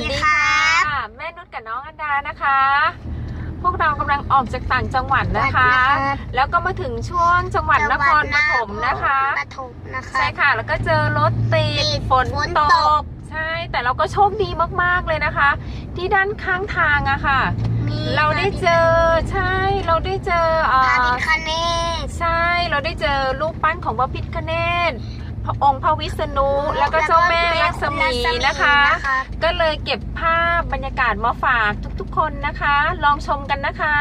ดีค่ะแม่นุชกับน้องอันดานะคะ พวกเรากำลังออกจากต่างจังหวัดนะคะ แล้วก็มาถึงช่วงจังหวัดนครปฐมนะคะใช่ค่ะแล้วก็เจอรถติดฝนตกใช่แต่เราก็โชคดีมากๆเลยนะคะ ที่ด้านข้างทางอะค่ะเราได้เจอใช่เราได้เจอพระพิฆเนศใช่เราได้เจอรูปปั้นของพระพิฆเนศพระองค์พระวิษณุแล้วก็เจ้าแม่ลักษมีนะคะก็เลยเก็บภาพบรรยากาศมาฝากทุกๆคนนะคะลองชมกันนะคะ